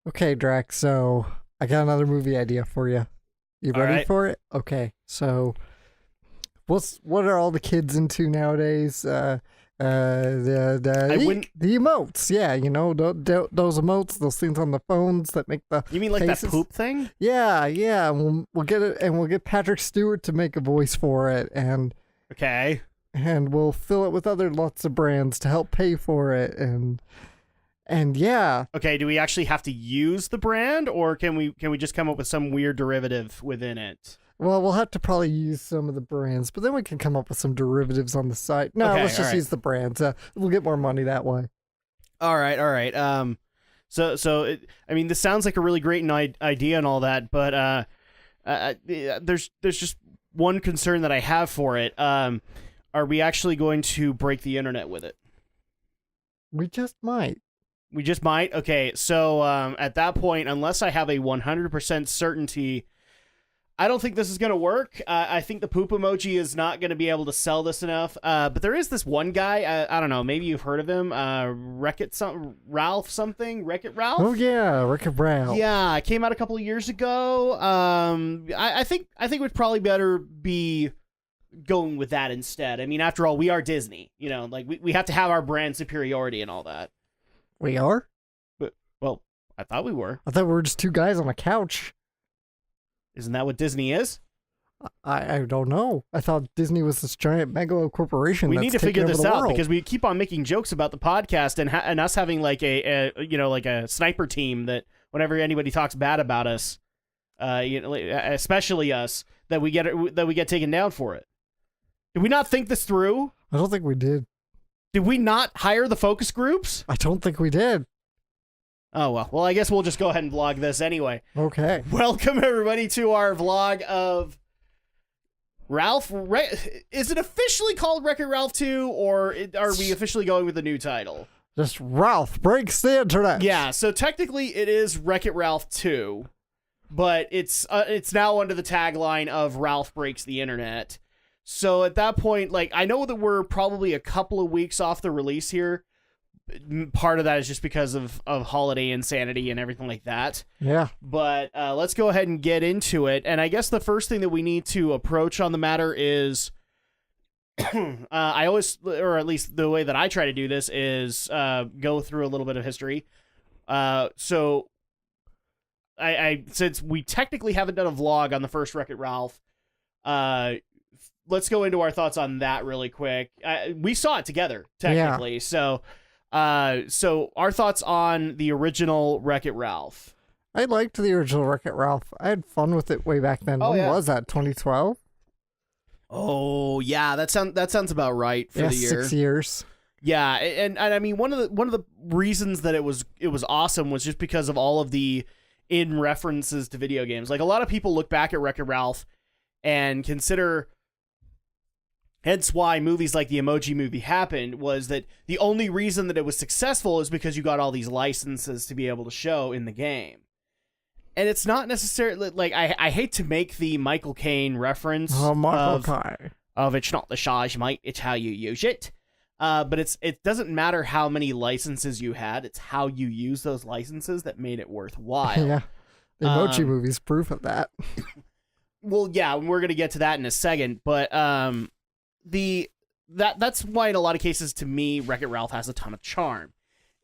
Okay, Drak, so I got another movie idea for you. You All ready right. for it? Okay, so what are all the kids into nowadays? I wouldn't. The emotes, yeah, those emotes, those things on the phones that make the You mean like that faces. poop thing? Yeah, yeah. We'll get it, and we'll get Patrick Stewart to make a voice for it, Okay. and we'll fill it with other lots of brands to help pay for it, and yeah. Okay. Do we actually have to use the brand, or can we just come up with some weird derivative within it? Well, we'll have to probably use some of the brands, but then we can come up with some derivatives on the site. No, Okay, let's just alright. use the brands. We'll get more money that way. All right. All right. I mean, this sounds like a really great idea and all that, but there's just one concern that I have for it. Are we actually going to break the internet with it? We just might. We just might. Okay, so at that point, unless I have a 100% certainty, I don't think this is going to work. I think the poop emoji is not going to be able to sell this enough. But there is this one guy. I don't know. Maybe you've heard of him. Ralph something. Wreck-It Ralph. Oh yeah, Wreck-It Ralph. Yeah, it came out a couple of years ago. I think we'd probably better be going with that instead. I mean, after all, we are Disney. Like we have to have our brand superiority and all that. We are? But well, I thought we were. I thought we were just two guys on a couch. Isn't that what Disney is? I don't know. I thought Disney was this giant megalo corporation. We that's need to taking figure over this the out world. because we keep on making jokes about the podcast and us having like like a sniper team that whenever anybody talks bad about us, especially us, that we get taken down for it. Did we not think this through? I don't think we did. Did we not hire the focus groups? I don't think we did. Oh, well. Well, I guess we'll just go ahead and vlog this anyway. Okay. Welcome, everybody, to our vlog of Ralph. Is it officially called Wreck-It Ralph 2, or are we officially going with the new title? Just Ralph breaks the internet. Yeah, so technically it is Wreck-It Ralph 2, but it's now under the tagline of Ralph Breaks the Internet. So at that point, like, I know that we're probably a couple of weeks off the release here. Part of that is just because of holiday insanity and everything like that. Yeah. But let's go ahead and get into it. And I guess the first thing that we need to approach on the matter is I always, or at least the way that I try to do this is go through a little bit of history. So I since we technically haven't done a vlog on the first Wreck-It Ralph, let's go into our thoughts on that really quick. We saw it together, technically. Yeah. So our thoughts on the original Wreck-It Ralph. I liked the original Wreck-It Ralph. I had fun with it way back then. Oh, when yeah. was that? 2012? Oh yeah, that sounds about right for the year. 6 years. Yeah, and I mean one of the reasons that it was awesome was just because of all of the in references to video games. Like a lot of people look back at Wreck-It Ralph and consider. Hence why movies like the Emoji Movie happened, was that the only reason that it was successful is because you got all these licenses to be able to show in the game. And it's not necessarily, like, I hate to make the Michael Caine reference of it's not the size, mate, it's how you use it. But it doesn't matter how many licenses you had, it's how you use those licenses that made it worthwhile. Yeah, the Emoji Movie's proof of that. Well, yeah, we're going to get to that in a second, but... that's why in a lot of cases to me Wreck-It Ralph has a ton of charm,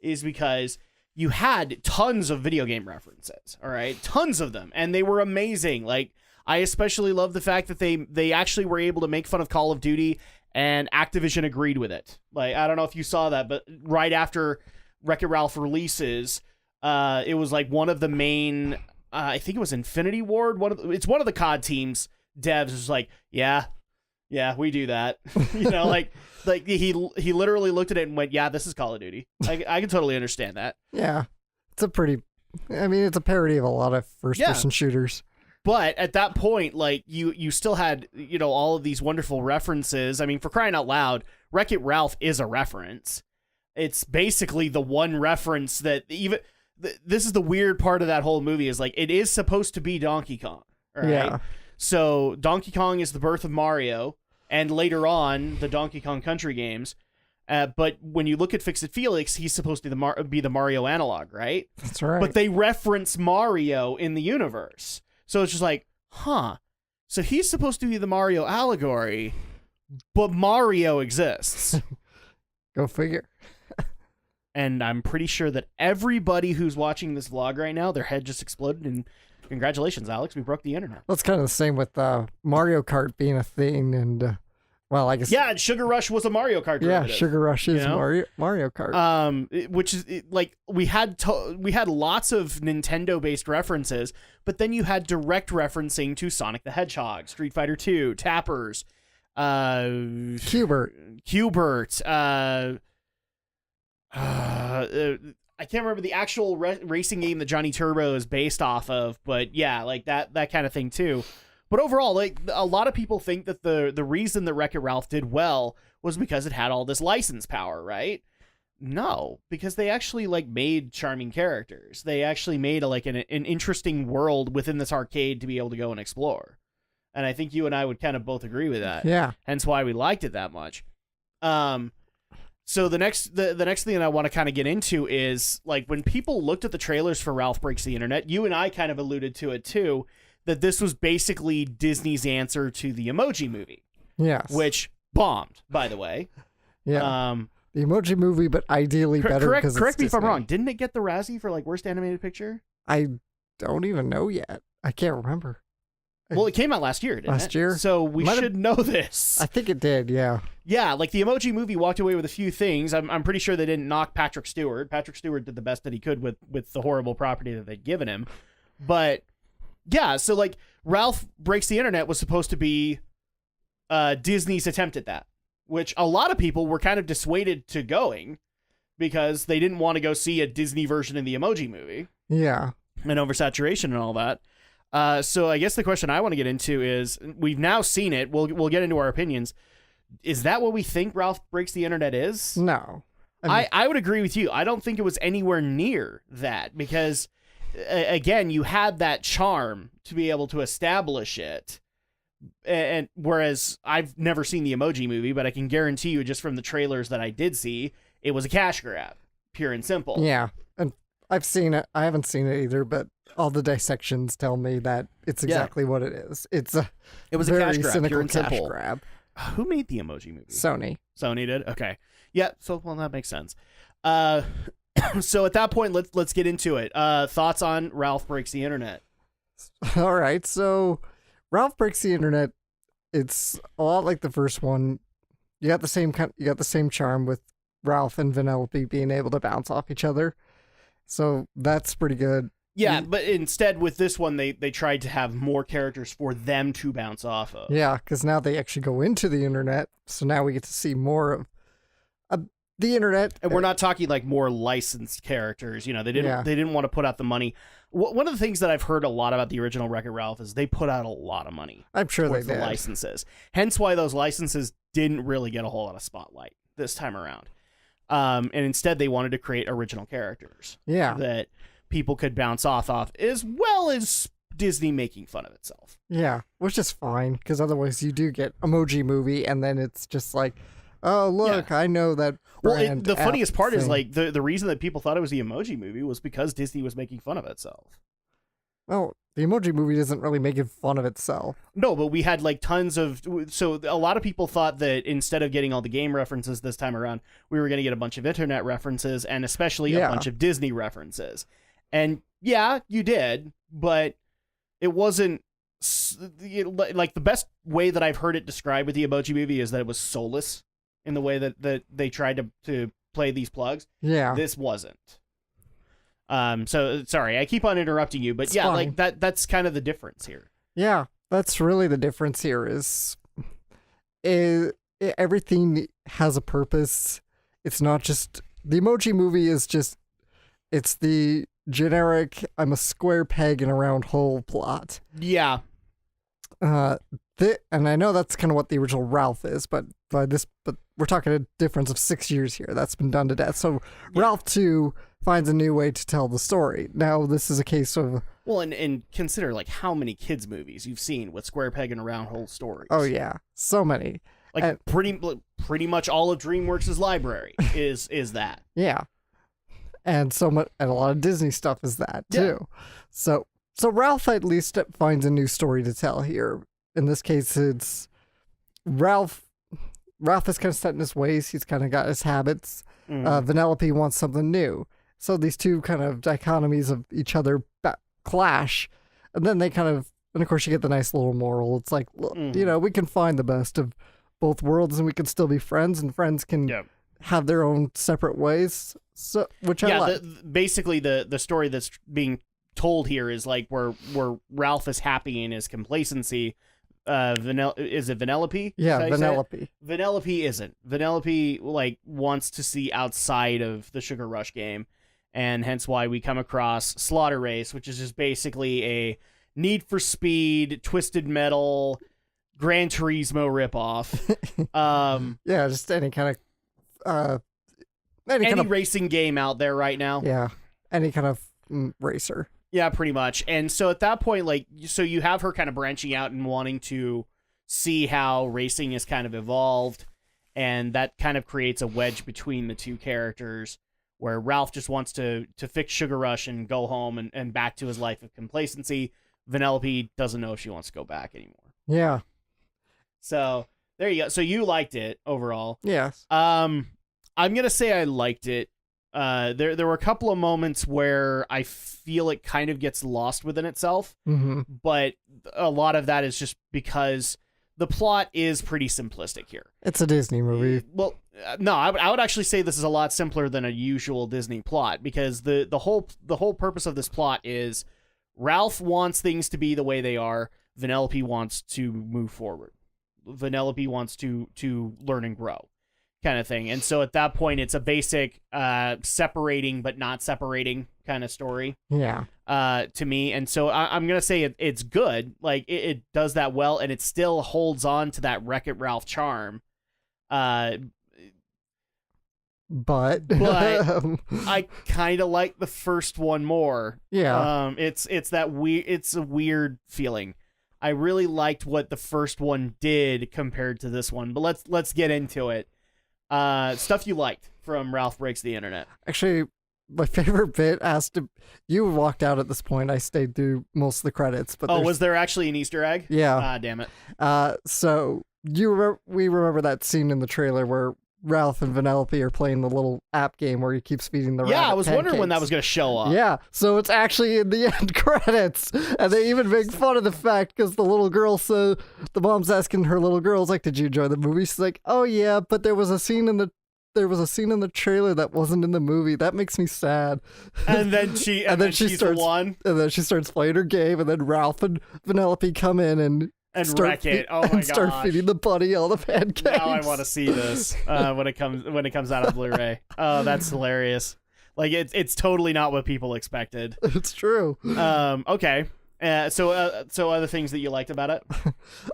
is because you had tons of video game references, all right, tons of them, and they were amazing. Like I especially love the fact that they actually were able to make fun of Call of Duty, and Activision agreed with it. Like I don't know if you saw that, but right after Wreck-It Ralph releases, it was like one of the main I think it was Infinity Ward, it's one of the COD teams devs was like, yeah, we do that. Like he literally looked at it and went, yeah, this is Call of Duty. I can totally understand that. Yeah. It's a parody of a lot of first-person shooters. But at that point, like, you still had, all of these wonderful references. I mean, for crying out loud, Wreck-It Ralph is a reference. It's basically the one reference that even... this is the weird part of that whole movie, is, like, it is supposed to be Donkey Kong. All right? Yeah. So Donkey Kong is the birth of Mario, and later on, the Donkey Kong Country games. But when you look at Fix-It Felix, he's supposed to be the Mario analog, right? That's right. But they reference Mario in the universe. So it's just like, huh. So he's supposed to be the Mario allegory, but Mario exists. Go figure. And I'm pretty sure that everybody who's watching this vlog right now, their head just exploded. And congratulations, Alex. We broke the internet. That's kind of the same with Mario Kart being a thing. And, well, I guess. Yeah, and Sugar Rush was a Mario Kart derivative. Yeah, Sugar Rush is Mario Kart. Which is like we had lots of Nintendo-based references, but then you had direct referencing to Sonic the Hedgehog, Street Fighter 2, Tappers, Cubert. I can't remember the actual racing game that Johnny Turbo is based off of, but yeah, like that kind of thing too. But overall, like a lot of people think that the reason that Wreck-It Ralph did well was because it had all this license power, right? No, because they actually like made charming characters. They actually made an interesting world within this arcade to be able to go and explore. And I think you and I would kind of both agree with that. Yeah. Hence why we liked it that much. So the next thing that I want to kind of get into is like when people looked at the trailers for Ralph Breaks the Internet, you and I kind of alluded to it too, that this was basically Disney's answer to the Emoji Movie. Yes. Which bombed, by the way. Yeah. The Emoji Movie, but ideally better. Correct me if I'm wrong. Didn't it get the Razzie for like worst animated picture? I don't even know yet. I can't remember. Well, it came out last year, didn't it? Last year? So we should know this. I think it did, yeah. Yeah, like the Emoji Movie walked away with a few things. I'm pretty sure they didn't knock Patrick Stewart. Patrick Stewart did the best that he could with the horrible property that they'd given him. But yeah, so like Ralph Breaks the Internet was supposed to be Disney's attempt at that, which a lot of people were kind of dissuaded to going because they didn't want to go see a Disney version of the Emoji Movie. Yeah. And oversaturation and all that. So I guess the question I want to get into is, we've now seen it. We'll get into our opinions. Is that what we think Ralph Breaks the Internet is? No. I would agree with you. I don't think it was anywhere near that because, again, you had that charm to be able to establish it. And whereas I've never seen the Emoji Movie, but I can guarantee you just from the trailers that I did see, it was a cash grab, pure and simple. Yeah. And I've seen it. I haven't seen it either, but all the dissections tell me that it's exactly what it is. It was a cash very grab, cynical pure and cash simple. grab. Who made the Emoji Movie? Sony. Sony did? Okay. Yeah, so well that makes sense. So at that point, let's get into it. Thoughts on Ralph Breaks the Internet? All right, so Ralph Breaks the Internet, it's a lot like the first one. You got the same charm with Ralph and Vanellope being able to bounce off each other. So that's pretty good. Yeah, but instead with this one, they tried to have more characters for them to bounce off of. Yeah, because now they actually go into the internet, so now we get to see more of the internet. And we're not talking like more licensed characters. You know, they didn't want to put out the money. One of the things that I've heard a lot about the original Wreck-It Ralph is they put out a lot of money. I'm sure they did. The licenses. Hence why those licenses didn't really get a whole lot of spotlight this time around. And instead they wanted to create original characters. Yeah. That people could bounce off as well as Disney making fun of itself. Yeah, which is fine, because otherwise you do get Emoji Movie, and then it's just like, oh, look, I know that brand. Well, the funniest part is, like, the reason that people thought it was the Emoji Movie was because Disney was making fun of itself. Well, the Emoji Movie doesn't really make fun of itself. No, but we had, like, tons of... So a lot of people thought that instead of getting all the game references this time around, we were going to get a bunch of internet references, and especially a bunch of Disney references. And yeah, you did, but it wasn't like the best way that I've heard it described with the Emoji Movie is that it was soulless in the way that they tried to play these plugs. Yeah, this wasn't. So sorry, I keep on interrupting you, but it's yeah, fine. like that's kind of the difference here. Yeah, that's really the difference here. Is everything has a purpose. It's not just the Emoji Movie is just. It's the generic I'm a square peg in a round hole plot. Yeah. And I know that's kind of what the original Ralph is, but we're talking a difference of 6 years here. That's been done to death. So Ralph 2 finds a new way to tell the story. Now this is a case of and consider like how many kids movies you've seen with square peg and a round hole stories. Oh yeah, so many. Like And- pretty much all of DreamWorks' library is that. Yeah. And so much, and a lot of Disney stuff is that Yeah. too. So Ralph at least finds a new story to tell here. In this case, it's Ralph. Ralph is kind of set in his ways. He's kind of got his habits. Vanellope wants something new. So these two kind of dichotomies of each other clash, and then they kind of, and of course you get the nice little moral. It's like, look, you know, we can find the best of both worlds, and we can still be friends, and friends can have their own separate ways. So, which I like. Basically the story that's being told here is like where Ralph is happy in his complacency. Is it Vanellope? Yeah, Vanellope. Vanellope isn't. Vanellope like wants to see outside of the Sugar Rush game, and hence why we come across Slaughter Race, which is just basically a Need for Speed, Twisted Metal, Gran Turismo ripoff. Yeah, just any kind of any racing game out there right now. Yeah, any kind of racer. Yeah, pretty much. And so at that point, like, so you have her kind of branching out and wanting to see how racing is kind of evolved, and that kind of creates a wedge between the two characters, where Ralph just wants to fix Sugar Rush and go home and back to his life of complacency. Vanellope doesn't know if she wants to go back anymore. Yeah. So there you go. So you liked it overall. Yes. I'm gonna say I liked it. There were a couple of moments where I feel it kind of gets lost within itself, but a lot of that is just because the plot is pretty simplistic here. It's a Disney movie. Well, no, I would actually say this is a lot simpler than a usual Disney plot, because the whole purpose of this plot is Ralph wants things to be the way they are. Vanellope wants to move forward. Vanellope wants to learn and grow, kind of thing. And so at that point, it's a basic separating but not separating kind of story. Yeah. To me. And so I'm going to say it's good. Like, it does that well, and it still holds on to that Wreck-It Ralph charm. But I kind of like the first one more. Yeah. It's a weird feeling. I really liked what the first one did compared to this one, but let's get into it. Stuff you liked from Ralph Breaks the Internet. Actually, my favorite bit you walked out at this point. I stayed through most of the credits, but was there actually an Easter egg? Yeah. Damn it. So we remember that scene in the trailer where Ralph and Vanellope are playing the little app game where he keeps feeding the rabbit I was wondering when that pancakes. was going to show up. Yeah, so it's actually in the end credits, and they even make fun of the fact because the little girl, so the mom's asking her little girl, like, "Did you enjoy the movie?" She's like, "Oh yeah, but there was a scene in the trailer that wasn't in the movie. That makes me sad." And then she she's starts the one, and then she starts playing her game, and then Ralph and Vanellope come in and wreck it. Oh my gosh. Start feeding the bunny all the pancakes. Now I want to see this when it comes out on Blu-ray. Oh, that's hilarious. Like, it's totally not what people expected. It's true. Okay. So other things that you liked about it?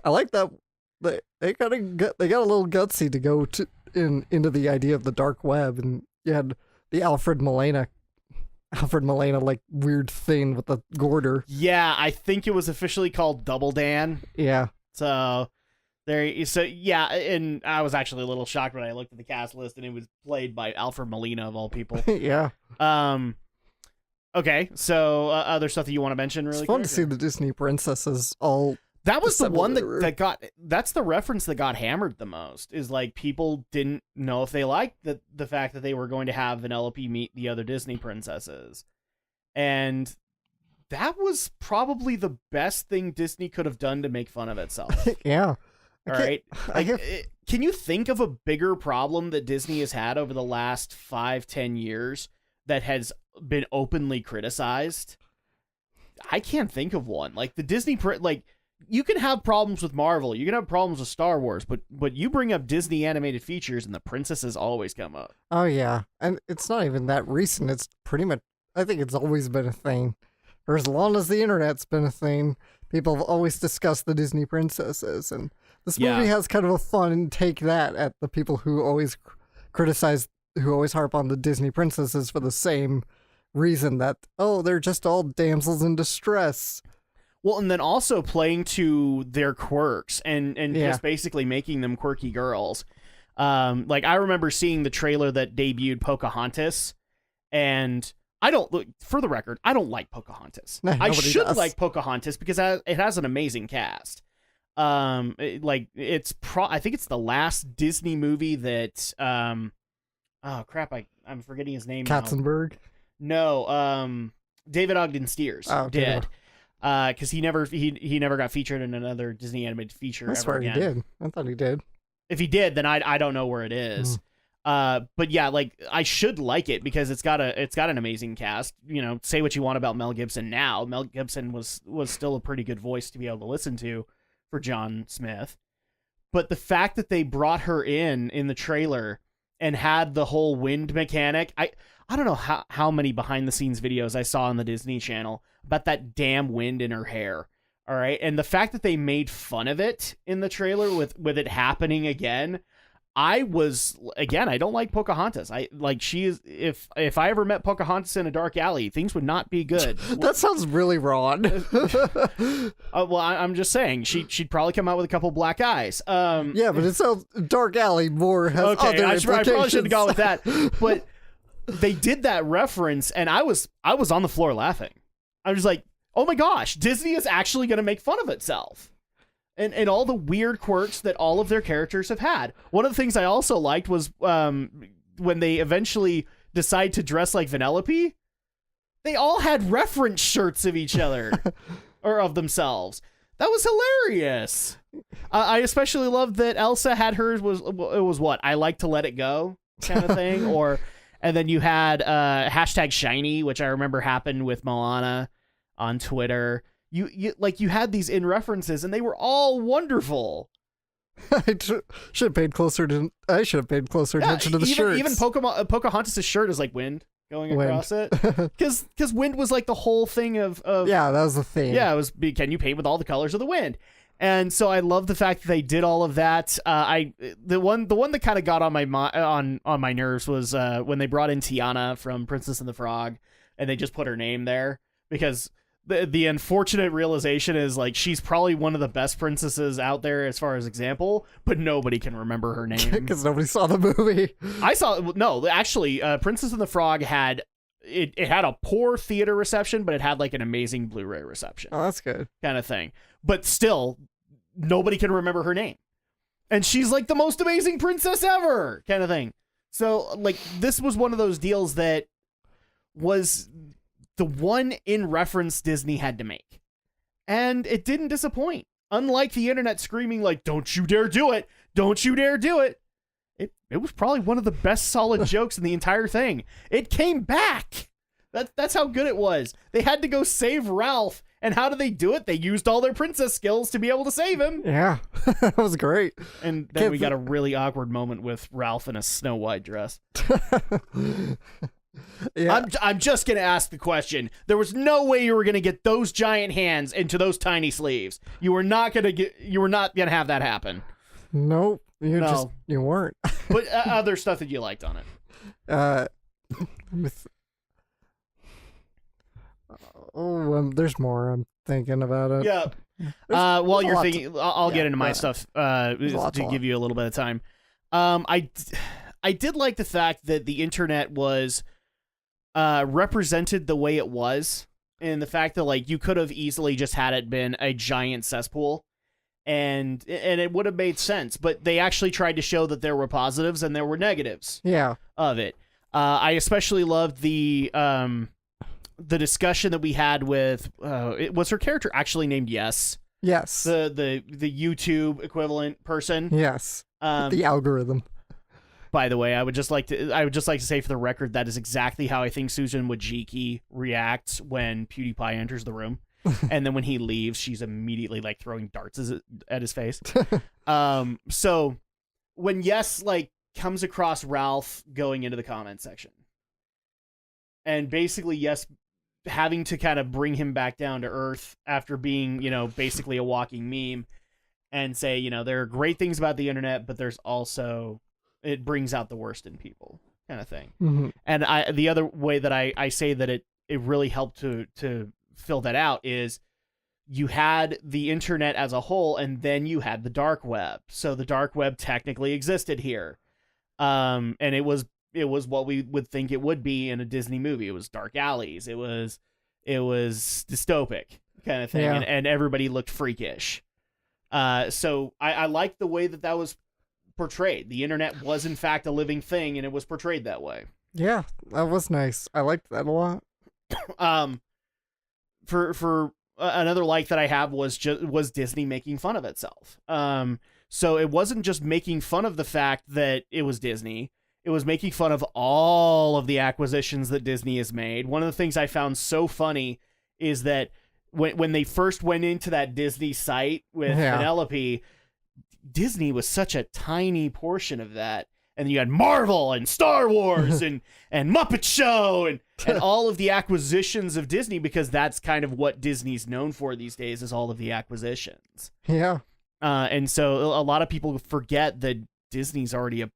I like that they got a little gutsy to go into the idea of the dark web, and you had the Alfred Molina like weird thing with the Gorder. Yeah, I think it was officially called Double Dan. Yeah. So yeah, and I was actually a little shocked when I looked at the cast list and it was played by Alfred Molina of all people. Yeah. Okay, so other stuff that you want to mention really quick? It's fun to see the Disney princesses all. That was the one that's the reference that got hammered the most, is like people didn't know if they liked the fact that they were going to have Vanellope meet the other Disney princesses. And that was probably the best thing Disney could have done to make fun of itself. Yeah. All right. Can you think of a bigger problem that Disney has had over the last 5-10 years that has been openly criticized? I can't think of one. Like the Disney, you can have problems with Marvel, you can have problems with Star Wars, but you bring up Disney animated features and the princesses always come up. Oh yeah, and it's not even that recent. It's pretty much. I think it's always been a thing, for as long as the internet's been a thing. People have always discussed the Disney princesses, and this movie has kind of a fun take that at the people who always criticize, who always harp on the Disney princesses for the same reason that they're just all damsels in distress. Well, and then also playing to their quirks and just basically making them quirky girls. Like I remember seeing the trailer that debuted Pocahontas, and for the record, I don't like Pocahontas. I should like Pocahontas because it has an amazing cast. I think it's the last Disney movie that oh crap, I'm forgetting his name Katzenberg? now. No, David Ogden Stiers did. Because he never got featured in another Disney animated feature ever again. He did. I thought he did. If he did, then I don't know where it is. But yeah, like I should like it because it's got an amazing cast. You know, say what you want about Mel Gibson now. Mel Gibson was still a pretty good voice to be able to listen to for John Smith. But the fact that they brought her in the trailer and had the whole wind mechanic, I don't know how many behind the scenes videos I saw on the Disney Channel about that damn wind in her hair. All right. And the fact that they made fun of it in the trailer with it happening again, I don't like Pocahontas. She is, if I ever met Pocahontas in a dark alley, things would not be good. That sounds really wrong. Well, I'm just saying she'd probably come out with a couple black eyes. Yeah, but it sounds dark alley more has okay, other I probably should have gone with that. implications. But they did that reference, and I was on the floor laughing. I was like, oh my gosh, Disney is actually going to make fun of itself. And all the weird quirks that all of their characters have had. One of the things I also liked was when they eventually decide to dress like Vanellope, they all had reference shirts of each other or of themselves. That was hilarious. I especially loved that Elsa had hers was what? I like to let it go kind of thing. And then you had hashtag shiny, which I remember happened with Moana on Twitter. You had these in references and they were all wonderful. I should have paid closer attention to the shirts. Even Pocahontas' shirt is like wind going across it. Because wind was like the whole thing of yeah, that was the thing. Yeah, it was, can you paint with all the colors of the wind? And so I love the fact that they did all of that. The one that kind of got on my nerves was when they brought in Tiana from Princess and the Frog, and they just put her name there because the unfortunate realization is like she's probably one of the best princesses out there as far as example, but nobody can remember her name because nobody saw the movie. Actually, Princess and the Frog had a poor theater reception, but it had like an amazing Blu-ray reception. Oh, that's good. Kind of thing. But still, nobody can remember her name. And she's like the most amazing princess ever, kind of thing. So, like, this was one of those deals that was the one in reference Disney had to make. And it didn't disappoint. Unlike the internet screaming like, don't you dare do it, don't you dare do it. It was probably one of the best solid jokes in the entire thing. It came back. That's how good it was. They had to go save Ralph. And how did they do it? They used all their princess skills to be able to save him. Yeah, that was great. And then we got a really awkward moment with Ralph in a Snow White dress. Yeah. I'm just going to ask the question. There was no way you were going to get those giant hands into those tiny sleeves. You were not going to have that happen. Nope. You weren't. But other stuff that you liked on it. There's more. I'm thinking about it. Yeah. While you're thinking, I'll get into my stuff to give you a little bit of time. I did like the fact that the internet was represented the way it was, and the fact that like you could have easily just had it been a giant cesspool, and it would have made sense. But they actually tried to show that there were positives and there were negatives. Yeah. Of it. I especially loved the discussion that we had with was her character actually named Yes? Yes. The YouTube equivalent person. Yes. The algorithm. By the way, I would just like to say for the record that is exactly how I think Susan Wojcicki reacts when PewDiePie enters the room. And then when he leaves, she's immediately like throwing darts at his face. So when Yes like comes across Ralph going into the comment section, and basically Yes having to kind of bring him back down to earth after being, basically a walking meme, and say, there are great things about the internet, but there's also, it brings out the worst in people, kind of thing. Mm-hmm. And the other way that I say that it really helped to fill that out is you had the internet as a whole, and then you had the dark web. So the dark web technically existed here. And it was what we would think it would be in a Disney movie. It was dark alleys. It was dystopic kind of thing, Yeah. and everybody looked freakish. So I liked the way that was portrayed. The internet was in fact a living thing, and it was portrayed that way. Yeah, that was nice. I liked that a lot. For another like that I have was Disney making fun of itself. So it wasn't just making fun of the fact that it was Disney. It was making fun of all of the acquisitions that Disney has made. One of the things I found so funny is that when they first went into that Disney site with Penelope, Disney was such a tiny portion of that. And you had Marvel and Star Wars and Muppet Show and all of the acquisitions of Disney, because that's kind of what Disney's known for these days, is all of the acquisitions. Yeah. And so a lot of people forget that Disney's already a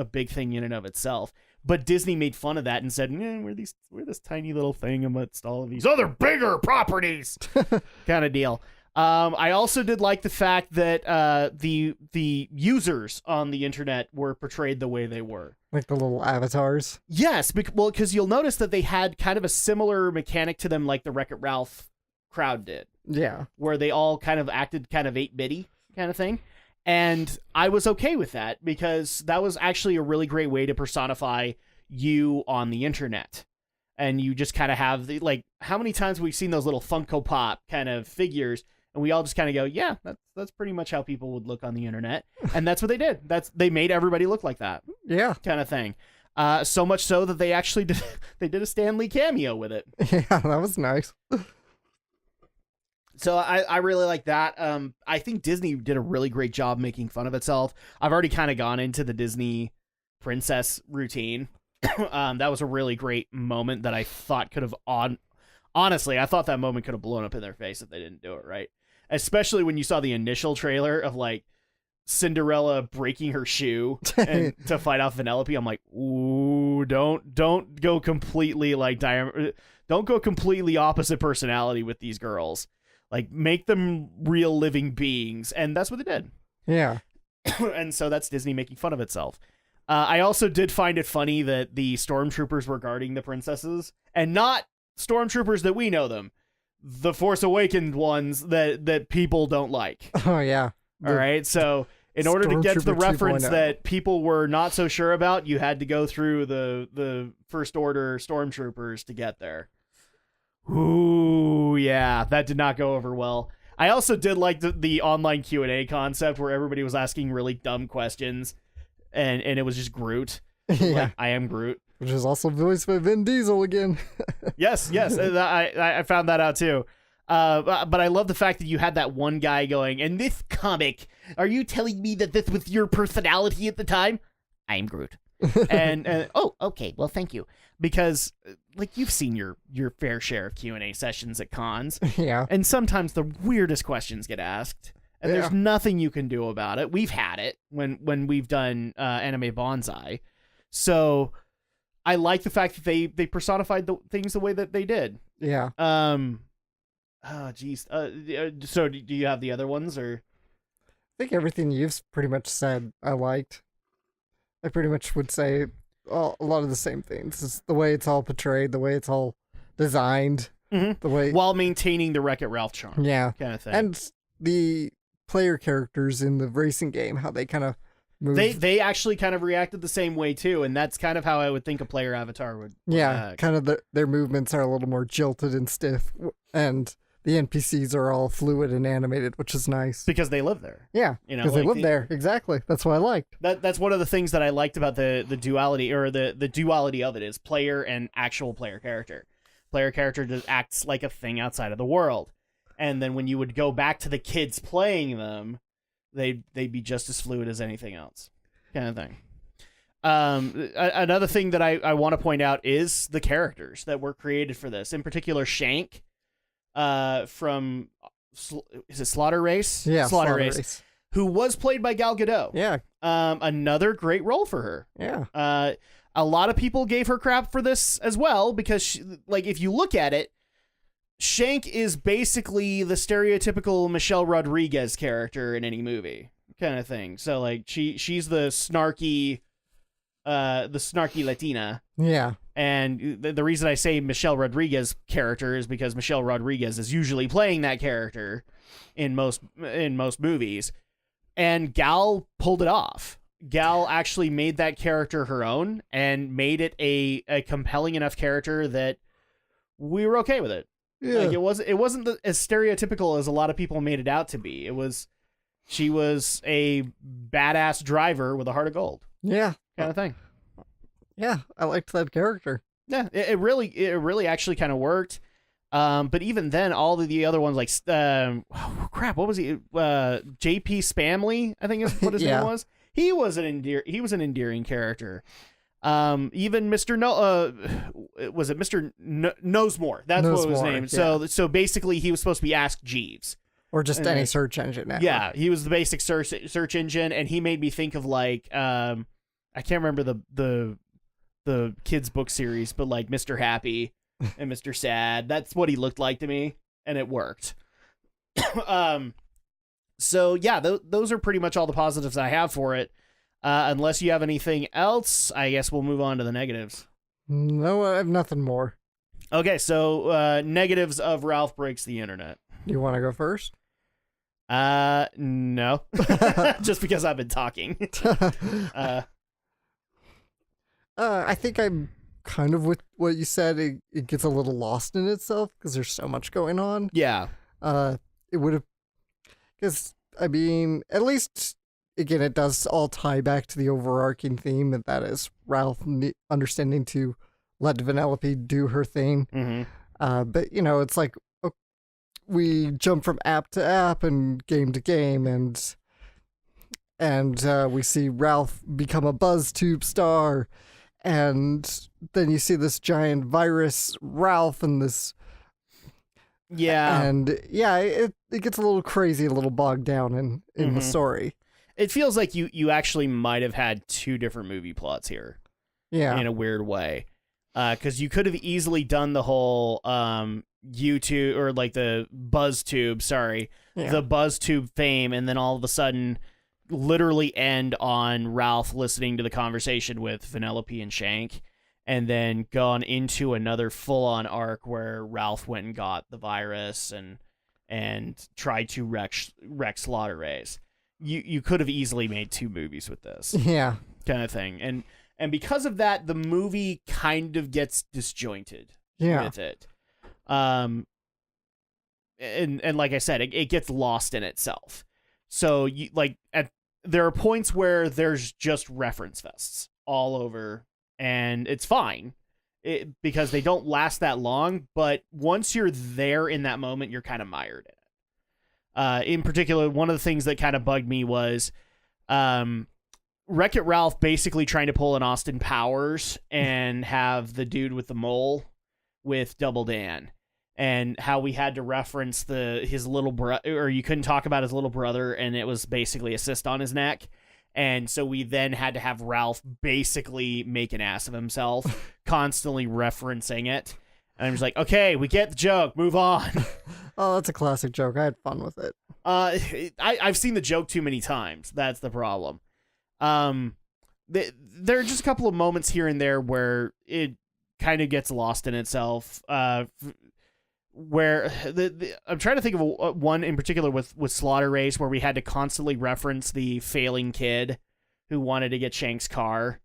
big thing in and of itself. But Disney made fun of that and said, we're this tiny little thing amidst all of these other bigger properties kind of deal. I also did like the fact that the users on the internet were portrayed the way they were. Like the little avatars. Yes, because you'll notice that they had kind of a similar mechanic to them like the Wreck-It Ralph crowd did. Yeah. Where they all kind of acted kind of 8-bitty kind of thing. And I was okay with that, because that was actually a really great way to personify you on the internet. And you just kind of have how many times we've seen those little Funko Pop kind of figures, and we all just kind of go, yeah, that's pretty much how people would look on the internet. And that's what they did. They made everybody look like that. Yeah. Kind of thing. So much so that they actually did a Stan Lee cameo with it. Yeah, that was nice. So I really like that. I think Disney did a really great job making fun of itself. I've already kind of gone into the Disney princess routine. That was a really great moment that I thought could have honestly, I thought that moment could have blown up in their face if they didn't do it right. Especially when you saw the initial trailer of Cinderella breaking her shoe and to fight off Vanellope. I'm like, ooh, don't go completely don't go completely opposite personality with these girls. Make them real living beings. And that's what they did. Yeah. And so that's Disney making fun of itself. I also did find it funny that the stormtroopers were guarding the princesses, and not stormtroopers that we know them, the Force Awakened ones that people don't like. Oh, yeah. All right. So in order to get to the reference 2.0. that people were not so sure about, you had to go through the First Order stormtroopers to get there. Ooh, yeah, that did not go over well. I also did like the online Q&A concept where everybody was asking really dumb questions, and it was just Groot. Yeah. I am Groot. Which is also voiced by Vin Diesel again. Yes, I found that out too. But I love the fact that you had that one guy going, "In this comic, are you telling me that this was your personality at the time?" I am Groot. and oh, okay, well, thank you. Because you've seen your fair share of Q&A sessions at cons. Yeah. And sometimes the weirdest questions get asked, and there's nothing you can do about it. We've had it when we've done Anime Bonsai. So I like the fact that they personified the things the way that they did. Yeah. Oh, geez. So do you have the other ones, or? I think everything you've pretty much said I liked. I pretty much would say a lot of the same things. It's the way it's all portrayed, the way it's all designed, the way while maintaining the Wreck-It Ralph charm. Yeah. Kind of thing. And the player characters in the racing game, how they kind of move. They actually kind of reacted the same way too, and that's kind of how I would think a player avatar would act. Kind of their movements are a little more jilted and stiff, and the NPCs are all fluid and animated, which is nice. Because they live there. Yeah, because they live there. Exactly. That's what I liked. That's one of the things that I liked about the duality, or the duality of it, is player and actual player character. Player character just acts like a thing outside of the world. And then when you would go back to the kids playing them, they'd be just as fluid as anything else. Kind of thing. Another thing that I want to point out is the characters that were created for this. In particular, Shank. From is it Slaughter Race? Yeah, Slaughter Race, who was played by Gal Gadot. Yeah. Another great role for her. Yeah. A lot of people gave her crap for this as well, because if you look at it, Shank is basically the stereotypical Michelle Rodriguez character in any movie kind of thing. So like she's the snarky Latina. Yeah. And the reason I say Michelle Rodriguez character is because Michelle Rodriguez is usually playing that character in most movies. And Gal pulled it off. Gal actually made that character her own and made it a compelling enough character that we were okay with it. Yeah. Like it wasn't as stereotypical as a lot of people made it out to be. She was a badass driver with a heart of gold. Yeah. Kind of thing. Yeah, I liked that character. Yeah, it really actually kind of worked. But even then, all of the other ones, like crap, what was he? JP Spamley, I think is what his name was. He was an endearing character. Even Mr. Was it Mr. Knowsmore? That's what was his name. Yeah. So basically, he was supposed to be Ask Jeeves. Or just any search engine now. Yeah, he was the basic search engine, and he made me think of like I can't remember the kids book series, but like Mr. Happy and Mr. Sad. That's what he looked like to me, and it worked. So yeah, those are pretty much all the positives I have for it. Unless you have anything else, I guess we'll move on to the negatives. No, I have nothing more. Okay, so negatives of Ralph Breaks the Internet. You want to go first? No. Just because I've been talking. I think I'm kind of with what you said. It gets a little lost in itself because there's so much going on. Yeah. It would have, because I mean, at least again, it does all tie back to the overarching theme, and that is Ralph understanding to let Vanellope do her thing. Mm-hmm. But you know, it's like we jump from app to app and game to game, and we see Ralph become a BuzzTube star. And then you see this giant virus Ralph and this. Yeah. And yeah, it gets a little crazy, a little bogged down in the story. It feels like you actually might have had two different movie plots here. Yeah. In a weird way. Because you could have easily done the whole YouTube or like the BuzzTube, the BuzzTube fame, and then all of a sudden literally end on Ralph listening to the conversation with Vanellope and Shank, and then gone into another full-on arc where Ralph went and got the virus and tried to wreck Slaughter Race. You could have easily made two movies with this. Yeah. Kind of thing. And because of that, the movie kind of gets disjointed with it. And like I said, it gets lost in itself. So there are points where there's just reference fests all over, and it's fine because they don't last that long. But once you're there in that moment, you're kind of mired in it. In particular, one of the things that kind of bugged me was Wreck-It Ralph basically trying to pull an Austin Powers and have the dude with the mole with Double Dan. And how we had to reference his little brother, or you couldn't talk about his little brother, and it was basically a cyst on his neck. And so we then had to have Ralph basically make an ass of himself, constantly referencing it. And I'm just like, okay, we get the joke, move on. Oh, that's a classic joke. I had fun with it. I've seen the joke too many times. That's the problem. There are just a couple of moments here and there where it kind of gets lost in itself. Where I'm trying to think of one in particular with Slaughter Race, where we had to constantly reference the failing kid who wanted to get Shank's car.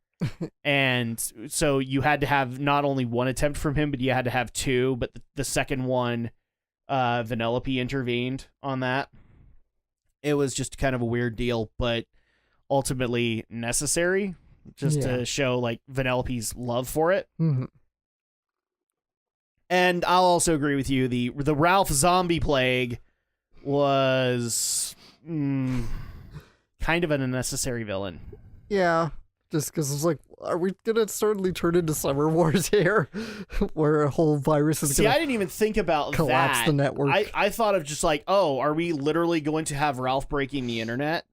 And so you had to have not only one attempt from him, but you had to have two. But the second one, Vanellope intervened on that. It was just kind of a weird deal, but ultimately necessary just to show like Vanellope's love for it. Mm-hmm. And I'll also agree with you. The Ralph zombie plague was kind of an unnecessary villain. Yeah, just because it's like, are we gonna suddenly turn into Summer Wars here, where a whole virus is gonna? See, I didn't even think about collapse that. The network. I thought of just like, oh, are we literally going to have Ralph breaking the internet?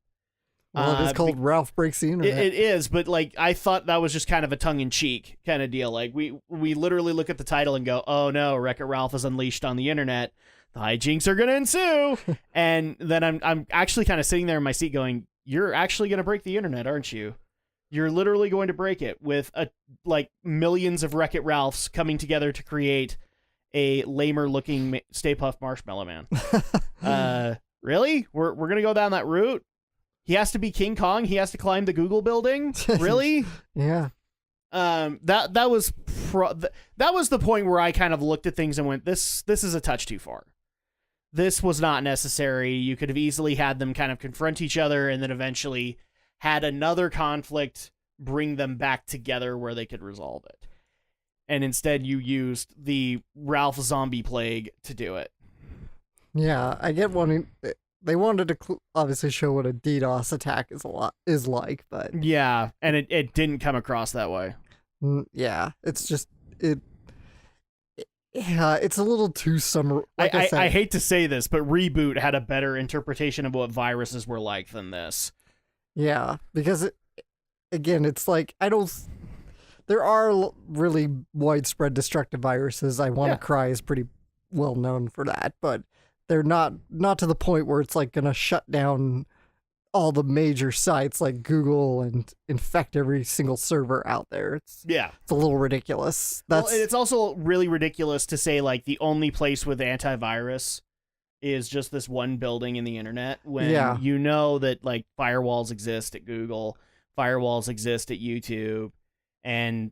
Well, it is called Ralph Breaks the Internet. It is, but like I thought that was just kind of a tongue-in-cheek kind of deal. Like we literally look at the title and go, "Oh no, Wreck-It Ralph is unleashed on the internet. The hijinks are gonna ensue." And then I'm actually kind of sitting there in my seat going, "You're actually gonna break the internet, aren't you? You're literally going to break it with like millions of Wreck-It Ralphs coming together to create a lamer-looking Stay Puft Marshmallow Man." Really? We're gonna go down that route? He has to be King Kong. He has to climb the Google building. Really? Yeah. That was the point where I kind of looked at things and went, this is a touch too far. This was not necessary. You could have easily had them kind of confront each other and then eventually had another conflict bring them back together where they could resolve it. And instead you used the Ralph zombie plague to do it. Yeah, I get wanting. They wanted to obviously show what a DDoS attack is like, but yeah, and it didn't come across that way. Yeah, it's just yeah, it's a little too summer. Like I hate to say this, but Reboot had a better interpretation of what viruses were like than this. Yeah, because again, it's like there are really widespread destructive viruses. I Want to Cry is pretty well known for that, but they're not to the point where it's like gonna shut down all the major sites like Google and infect every single server out there. It's a little ridiculous. Well, it's also really ridiculous to say like the only place with antivirus is just this one building in the internet when you know that like firewalls exist at Google, firewalls exist at YouTube, and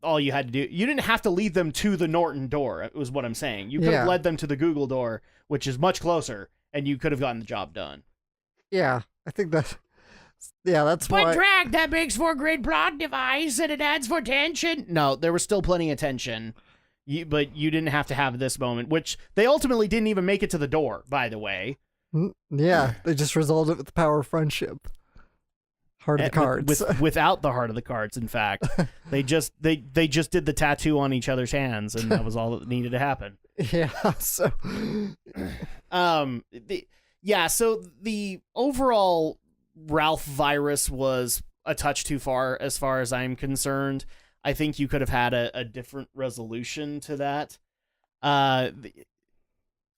all you had to do, you didn't have to lead them to the Norton door. It was what I'm saying. You could have led them to the Google door, which is much closer, and you could have gotten the job done. Yeah, I think that's why. But Drak, that makes for a great plot device, and it adds for tension. No, there was still plenty of tension, but you didn't have to have this moment, which they ultimately didn't even make it to the door, by the way. Yeah, they just resolved it with the power of friendship. Heart of the cards. Without the heart of the cards, in fact. they just did the tattoo on each other's hands, and that was all that needed to happen. Yeah, so so the overall Ralph virus was a touch too far as I'm concerned. I think you could have had a different resolution to that. I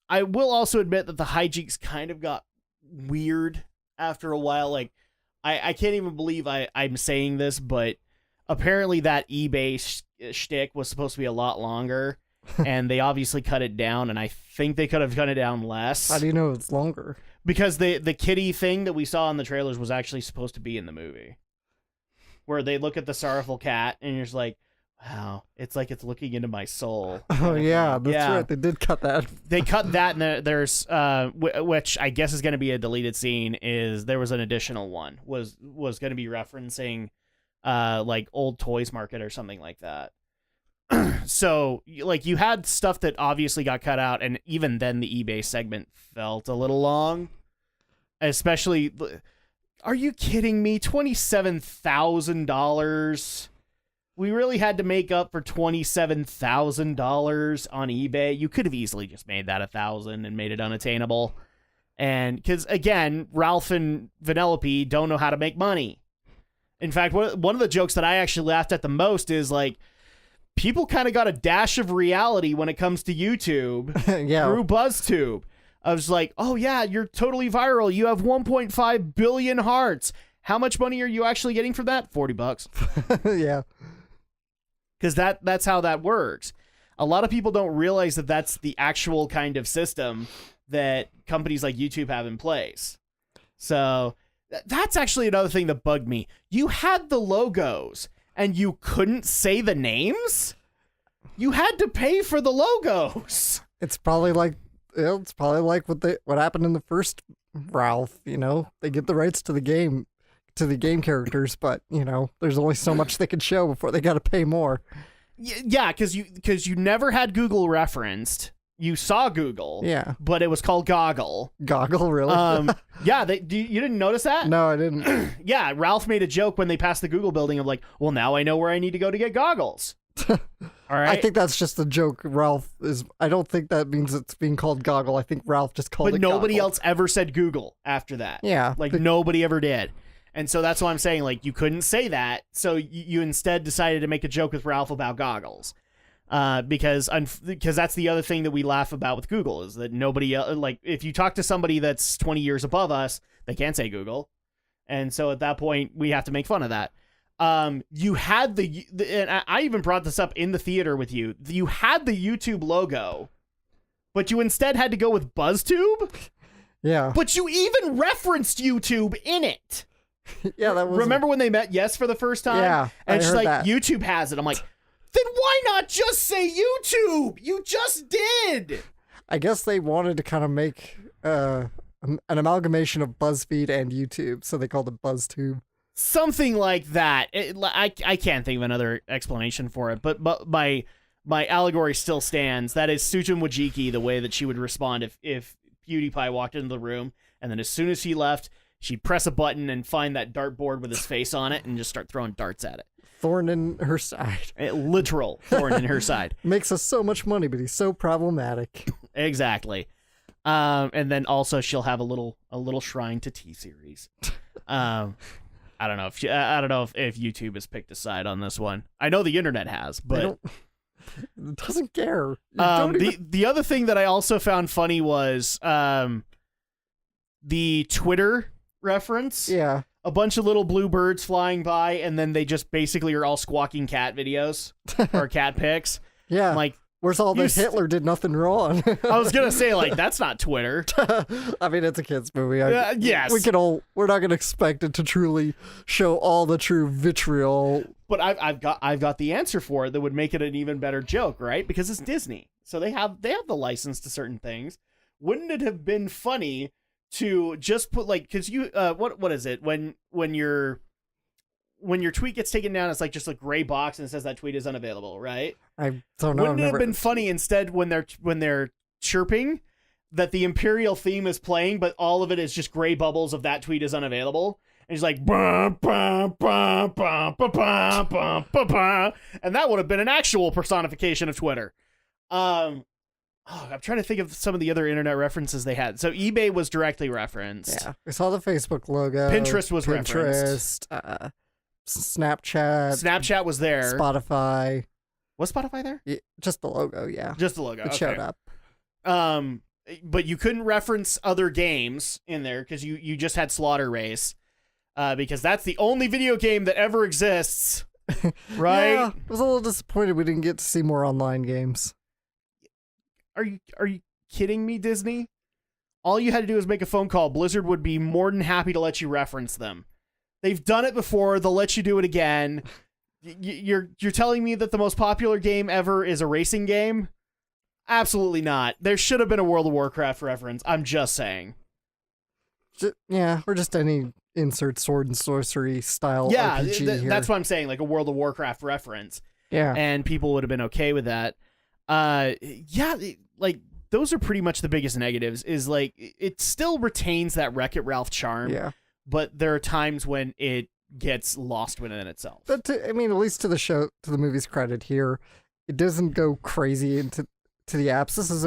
will also admit that the hijinks kind of got weird after a while. Like, I can't even believe I'm saying this, but apparently that eBay shtick was supposed to be a lot longer, and they obviously cut it down, and I think they could have cut it down less. How do you know it's longer? Because the kitty thing that we saw in the trailers was actually supposed to be in the movie, where they look at the sorrowful cat, and you're just like, wow, it's like it's looking into my soul. Oh yeah, that's right. They did cut that. They cut that, and there's which I guess is going to be a deleted scene. Is there was an additional one was going to be referencing like old toys market or something like that. So like you had stuff that obviously got cut out, and even then the eBay segment felt a little long. Especially, are you kidding me? $27,000. We really had to make up for $27,000 on eBay. You could have easily just made that $1,000 and made it unattainable. And because again, Ralph and Vanellope don't know how to make money. In fact, one of the jokes that I actually laughed at the most is like, people kind of got a dash of reality when it comes to YouTube through BuzzTube. I was like, oh yeah, you're totally viral. You have 1.5 billion hearts. How much money are you actually getting from that? $40. Yeah. Because that's how that works. A lot of people don't realize that that's the actual kind of system that companies like YouTube have in place. So that's actually another thing that bugged me. You had the logos, and you couldn't say the names? You had to pay for the logos. It's probably like what happened in the first Ralph. You know, they get the rights to the game characters, but you know, there's only so much they can show before they got to pay more. Yeah, because you never had Google referenced. You saw Google, but it was called Goggle. Goggle, really? Yeah, you didn't notice that? No, I didn't. Yeah, Ralph made a joke when they passed the Google building of like, well, now I know where I need to go to get goggles. All right. I think that's just a joke. Ralph is. I don't think that means it's being called Goggle. I think Ralph just called it. But nobody Goggle. else ever said Google after that. Yeah, like nobody ever did. And so that's why I'm saying, like, you couldn't say that. So you instead decided to make a joke with Ralph about goggles. Because that's the other thing that we laugh about with Google is that nobody else, like, if you talk to somebody that's 20 years above us, they can't say Google. And so at that point, we have to make fun of that. You had and I even brought this up in the theater with you. You had the YouTube logo, but you instead had to go with BuzzTube. Yeah. But you even referenced YouTube in it. Yeah, that was. Remember when they met Yes for the first time? Yeah, and I she's heard like, that. YouTube has it. I'm like, then why not just say YouTube? You just did. I guess they wanted to kind of make an amalgamation of BuzzFeed and YouTube, so they called it BuzzTube. Something like that. I can't think of another explanation for it, but my allegory still stands. That is Sujin Wojcicki, the way that she would respond if PewDiePie walked into the room, and then as soon as he left, she'd press a button and find that dartboard with his face on it and just start throwing darts at it. Thorn in her side. A literal thorn in her side. Makes us so much money, but he's so problematic. Exactly. And then also she'll have a little shrine to T-Series. I don't know if YouTube has picked a side on this one. I know the internet has, but it doesn't care. The other thing that I also found funny was the Twitter reference. Yeah. A bunch of little blue birds flying by, and then they just basically are all squawking cat videos or cat pics. Yeah. I'm like, where's all this Hitler did nothing wrong? I was gonna say, like, that's not Twitter. I mean, it's a kid's movie. Yes. We're not gonna expect it to truly show all the true vitriol. But I've got the answer for it that would make it an even better joke, right? Because it's Disney, so they have the license to certain things. Wouldn't it have been funny to just put, like, because you what is it when your tweet gets taken down, it's like just a gray box and it says that tweet is unavailable, right? I don't know. Wouldn't it have been funny instead when they're chirping that the Imperial theme is playing, but all of it is just gray bubbles of that tweet is unavailable, and he's like, bah, bah, bah, bah, bah, bah, bah, bah, bah. And that would have been an actual personification of Twitter. I'm trying to think of some of the other internet references they had. So eBay was directly referenced. Yeah, we saw the Facebook logo. Pinterest was referenced. Snapchat. Snapchat was there. Spotify. Was Spotify there? Yeah, just the logo, yeah. Just the logo. It showed up. But you couldn't reference other games in there because you just had Slaughter Race. Because that's the only video game that ever exists. Right? Yeah, I was a little disappointed we didn't get to see more online games. Are you kidding me, Disney? All you had to do was make a phone call. Blizzard would be more than happy to let you reference them. They've done it before. They'll let you do it again. You're telling me that the most popular game ever is a racing game? Absolutely not. There should have been a World of Warcraft reference. I'm just saying. Or just any insert sword and sorcery style RPG here. That's what I'm saying. Like a World of Warcraft reference. Yeah. And people would have been okay with that. Like those are pretty much the biggest negatives, is like it still retains that Wreck-It Ralph charm. Yeah. But there are times when it gets lost within itself. But at least to the movie's credit here, it doesn't go crazy into the apps. This is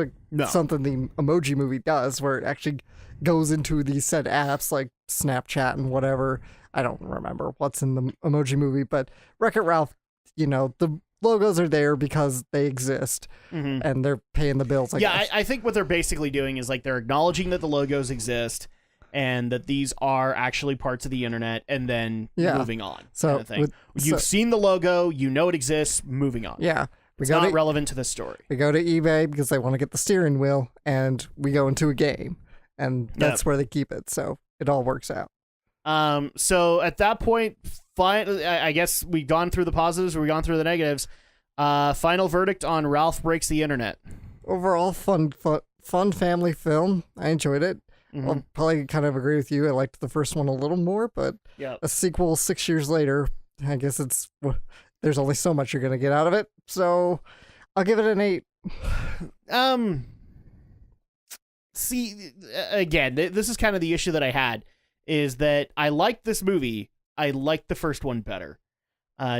something the Emoji Movie does, where it actually goes into these said apps like Snapchat and whatever. I don't remember what's in the Emoji Movie, but Wreck-It Ralph, the logos are there because they exist, and they're paying the bills. I think what they're basically doing is like they're acknowledging that the logos exist and that these are actually parts of the internet, and then moving on. So kind of thing. You've seen the logo, you know it exists, moving on. Yeah. It's not relevant to the story. We go to eBay because they want to get the steering wheel, and we go into a game, and that's where they keep it. So it all works out. So at that point, I guess we've gone through the positives, we've gone through the negatives. Final verdict on Ralph Breaks the Internet. Overall, fun family film. I enjoyed it. I'll probably kind of agree with you. I liked the first one a little more, but a sequel 6 years later, I guess there's only so much you're going to get out of it. So I'll give it an 8. See, again, this is kind of the issue that I had, is that I liked this movie. I liked the first one better.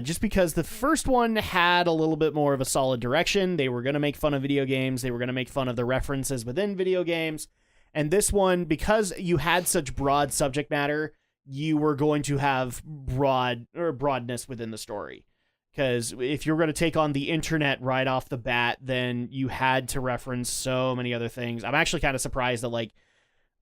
Just because the first one had a little bit more of a solid direction. They were going to make fun of video games. They were going to make fun of the references within video games. And this one, because you had such broad subject matter, you were going to have broadness within the story. Because if you're going to take on the internet right off the bat, then you had to reference so many other things. I'm actually kind of surprised that like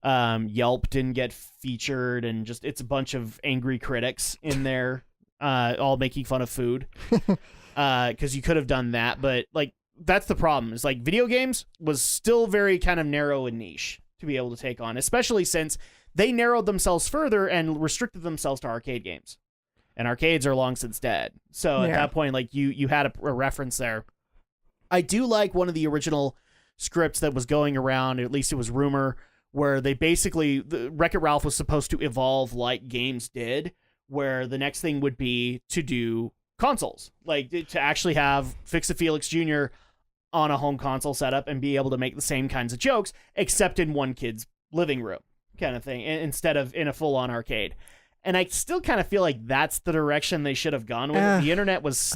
Yelp didn't get featured, and just it's a bunch of angry critics in there, all making fun of food. Because you could have done that, but like that's the problem. Is like video games was still very kind of narrow and niche to be able to take on, especially since they narrowed themselves further and restricted themselves to arcade games. And arcades are long since dead. So at that point, like you had a reference there. I do like one of the original scripts that was going around, at least it was rumor, where they basically, Wreck-It Ralph was supposed to evolve like games did, where the next thing would be to do consoles. Like to actually have Fix-a-Felix Jr. on a home console setup and be able to make the same kinds of jokes, except in one kid's living room kind of thing, instead of in a full-on arcade. And I still kind of feel like that's the direction they should have gone with it. The internet was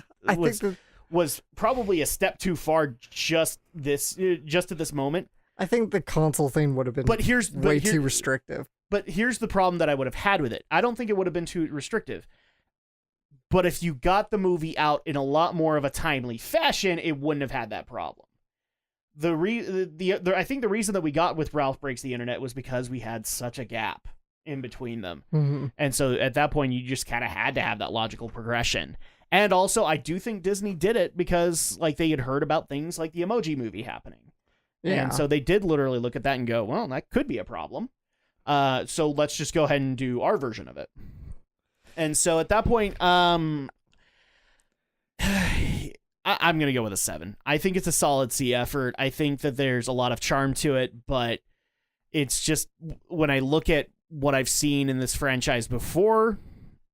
probably a step too far just at this moment. I think the console thing would have been way too restrictive. But here's the problem that I would have had with it. I don't think it would have been too restrictive. But if you got the movie out in a lot more of a timely fashion, it wouldn't have had that problem. I think the reason that we got with Ralph Breaks the Internet was because we had such a gap in between them. Mm-hmm. And so at that point, you just kind of had to have that logical progression. And also, I do think Disney did it because like they had heard about things like the Emoji Movie happening. Yeah. And so they did literally look at that and go, well, that could be a problem. So let's just go ahead and do our version of it. And so at that point, I'm going to go with a 7. I think it's a solid C effort. I think that there's a lot of charm to it, but it's just when I look at what I've seen in this franchise before,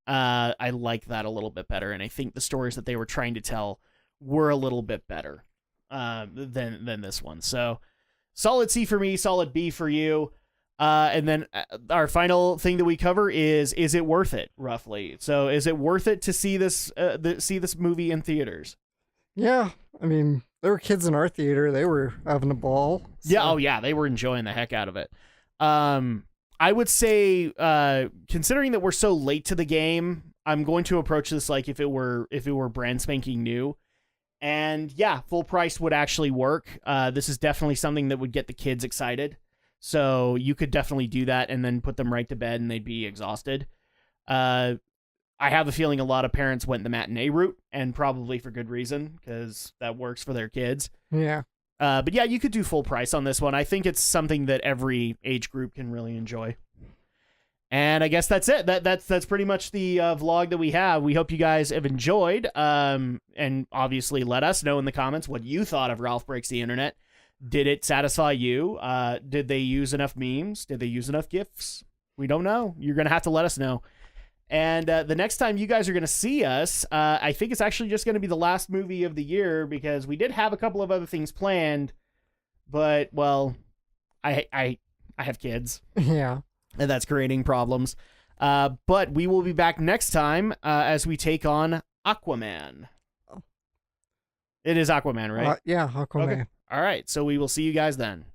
I like that a little bit better. And I think the stories that they were trying to tell were a little bit better than this one. So solid C for me, solid B for you. And then our final thing that we cover is it worth it, roughly? So is it worth it to see this movie in theaters? Yeah. I mean, there were kids in our theater. They were having a ball. So. Yeah. Oh, yeah. They were enjoying the heck out of it. I would say, considering that we're so late to the game, I'm going to approach this like if it were brand spanking new. And yeah, full price would actually work. This is definitely something that would get the kids excited. So you could definitely do that and then put them right to bed and they'd be exhausted. I have a feeling a lot of parents went the matinee route, and probably for good reason, because that works for their kids. Yeah. But yeah, you could do full price on this one. I think it's something that every age group can really enjoy. And I guess that's it. That's pretty much the vlog that we have. We hope you guys have enjoyed. And obviously let us know in the comments what you thought of Ralph Breaks the Internet. Did it satisfy you? Did they use enough memes? Did they use enough GIFs? We don't know. You're going to have to let us know. And the next time you guys are going to see us, I think it's actually just going to be the last movie of the year, because we did have a couple of other things planned, but, well, I have kids. Yeah. And that's creating problems. But we will be back next time as we take on Aquaman. It is Aquaman, right? Yeah, Aquaman. Okay. All right. So we will see you guys then.